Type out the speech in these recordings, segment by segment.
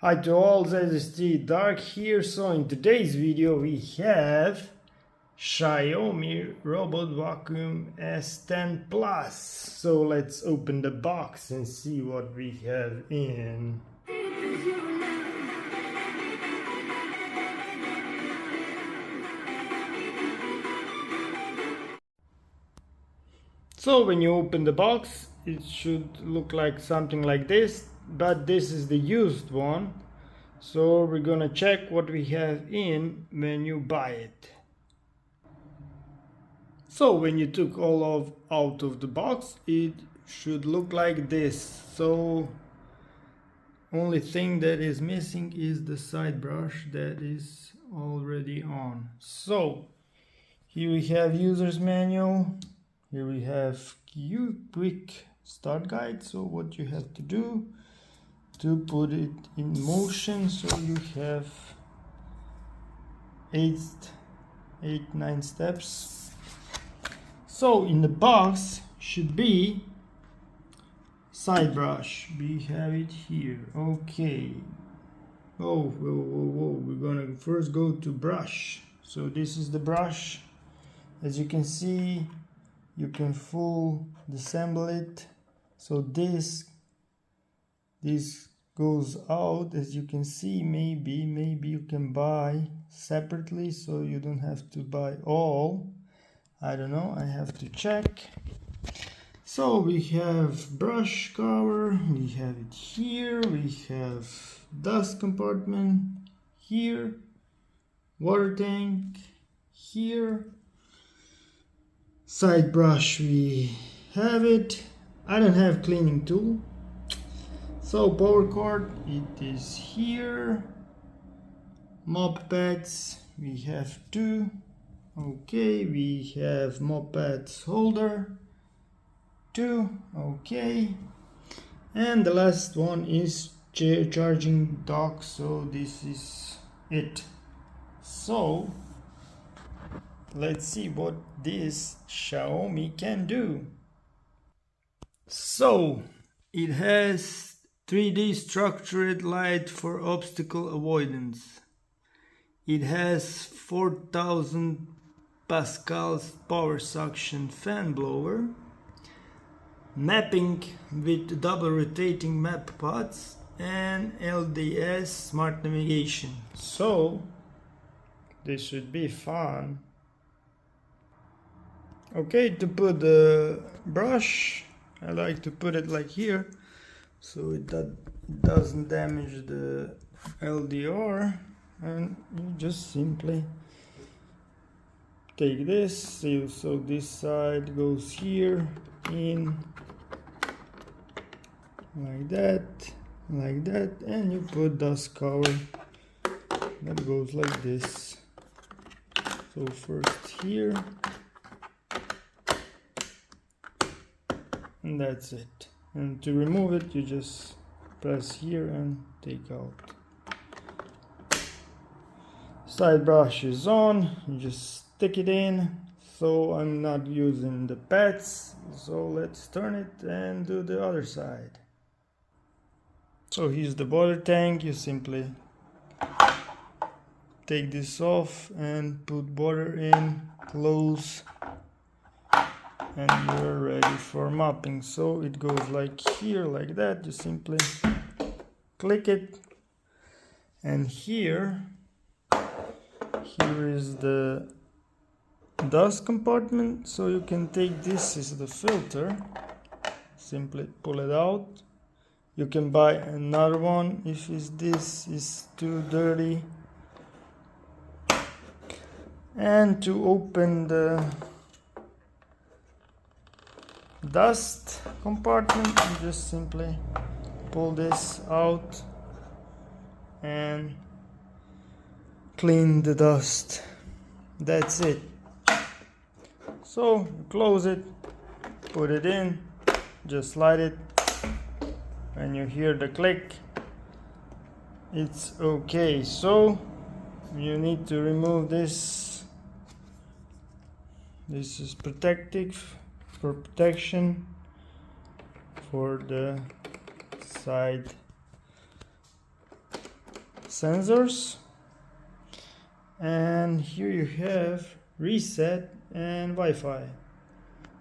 Hi to all, S10 Dark here. So in today's video we have Xiaomi Robot Vacuum S10 Plus. So let's open the box and see what we have in. So when you open the box, it should look like something like this, but this is the used one. So we're gonna check what we have in when you buy it. So when you took out of the box, it should look like this. So only thing that is missing is the side brush that is already on. So here we have user's manual. Here we have quick start guide. So what you have to do to put it in motion. So you have 9 steps. So in the box should be side brush. We have it here. Okay. Oh, whoa. We're gonna first go to brush. So this is the brush. As you can see, you can full disassemble it. So this goes out. As you can see, maybe you can buy separately, so you don't have to buy all. I don't know, I have to check. So we have brush cover, we have it here, we have dust compartment here, water tank here, side brush we have it. I don't have cleaning tool. So power cord, it is here. Mop pads, we have 2. Okay, we have mop pads holder 2. Okay, and the last one is charging dock. So this is it. So let's see what this Xiaomi can do. So it has 3D structured light for obstacle avoidance. It has 4000 pascals power suction fan blower, mapping with double rotating map pods, and LDS smart navigation. So this should be fun. Okay, to put the brush, I like to put it like here, so it doesn't damage the LDR, and you just simply take this, so this side goes here in like that, and you put dust cover that goes like this. So first here, and that's it. And to remove it, you just press here and take out. Side brush is on, you just stick it in. So I'm not using the pads, so let's turn it and do the other side. So here's the water tank. You simply take this off and put water in, close, and you're ready for mopping. So it goes like here, like that. You simply click it, and here is the dust compartment. So you can take this is the filter, simply pull it out. You can buy another one if this is too dirty. And to open the dust compartment, you just simply pull this out and clean the dust. That's it. So you close it, put it in, just slide it. When you hear the click, it's okay. So you need to remove this. This is protective for protection for the side sensors, and here you have reset and Wi-Fi.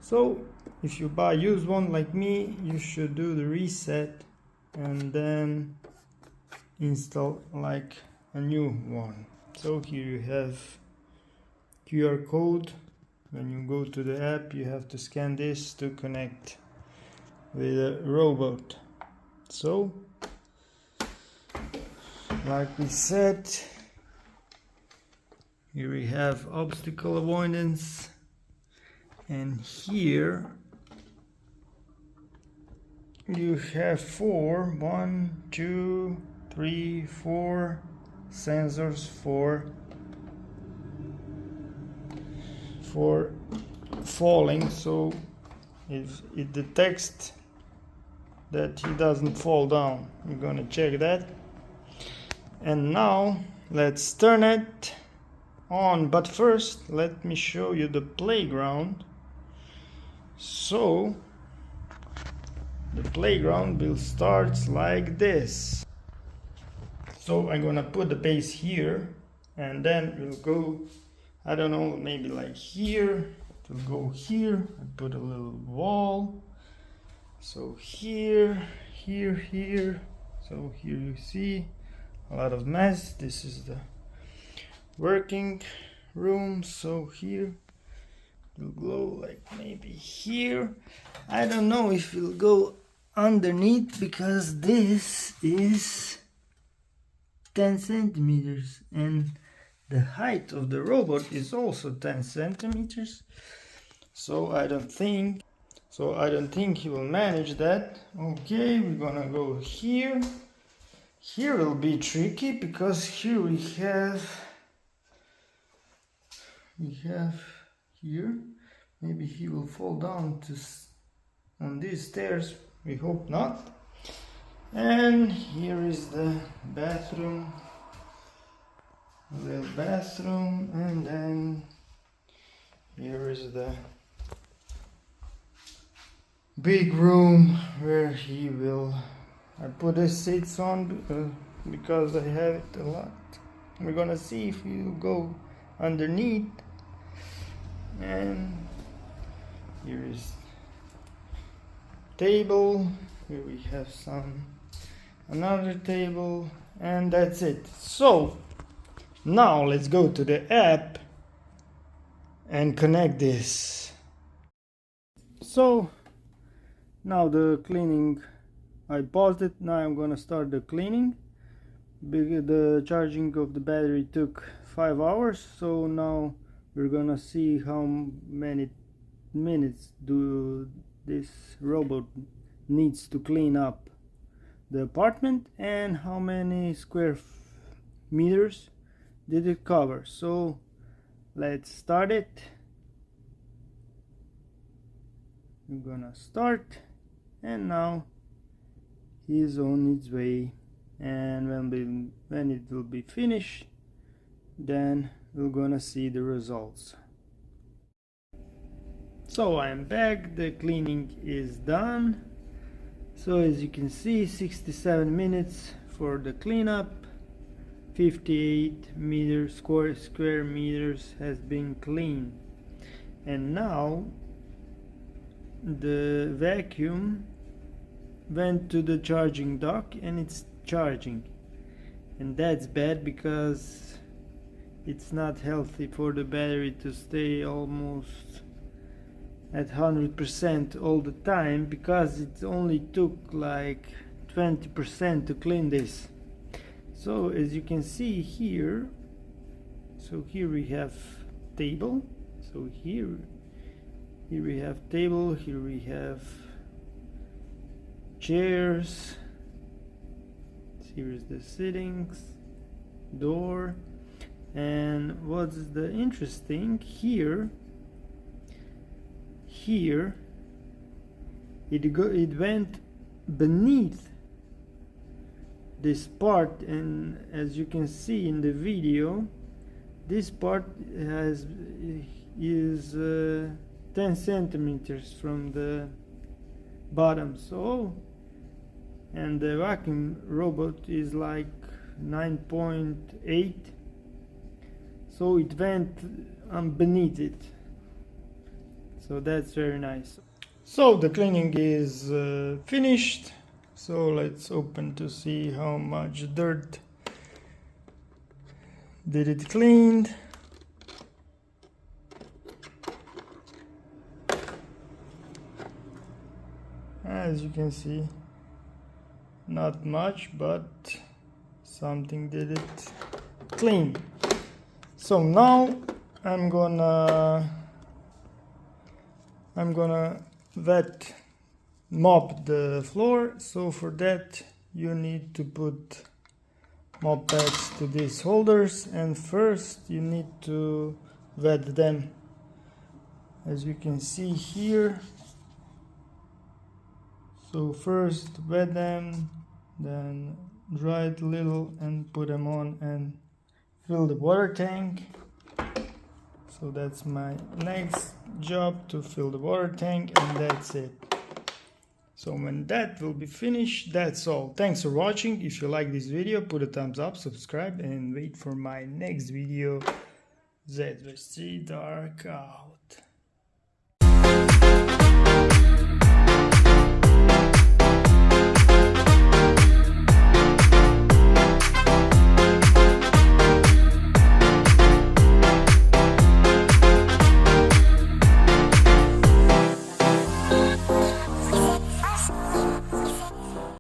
So if you buy used one like me, you should do the reset and then install like a new one. So here you have QR code. When you go to the app, you have to scan this to connect with a robot. So like we said, here we have obstacle avoidance, and here you have 4 sensors for falling, so if it detects that he doesn't fall down. We're gonna check that. And now let's turn it on, but first let me show you the playground. So the playground will start like this. So I'm gonna put the base here, and then we'll go, I don't know, maybe like here. It will go here. I put a little wall. So here. So here you see a lot of mess. This is the working room. So here it will go like maybe here. I don't know if it will go underneath, because this is 10 centimeters and the height of the robot is also 10 centimeters. So I don't think he will manage that. Okay, we're gonna go here. Here will be tricky, because here we have here. Maybe he will fall down on these stairs. We hope not. And here is the bathroom, a little bathroom, and then here is the big room where he will. I put the seats on because I have it a lot. We're gonna see if you go underneath. And here is table. Here we have another table, and that's it. So now let's go to the app and connect this. So now the cleaning, I paused it. Now I'm gonna start the cleaning. The charging of the battery took 5 hours, so now we're gonna see how many minutes do this robot needs to clean up the apartment, and how many square meters did it cover. So let's start it. I'm gonna start, and now he is on its way, and when it will be finished, then we're gonna see the results. So I'm back, the cleaning is done. So as you can see, 67 minutes for the cleanup, 58 square meters has been cleaned. And now the vacuum went to the charging dock and it's charging, and that's bad because it's not healthy for the battery to stay almost at 100% all the time, because it only took like 20% to clean this. So as you can see here, so here we have table, so here we have table, here we have chairs, here is the sittings, door, and what's the interesting here it went beneath this part, and as you can see in the video, this part is 10 centimeters from the bottom. So, and the vacuum robot is like 9.8, so it went beneath it, so that's very nice. So the cleaning is finished, so let's open to see how much dirt did it cleaned. As you can see, not much, but something did it clean. So now I'm gonna mop the floor. So for that you need to put mop pads to these holders, and first you need to wet them, as you can see here. So first wet them, then dry it a little and put them on and fill the water tank. So that's my next job, to fill the water tank, and that's it. So when that will be finished, that's all. Thanks for watching. If you like this video, put a thumbs up, subscribe, and wait for my next video. ZVC Dark out.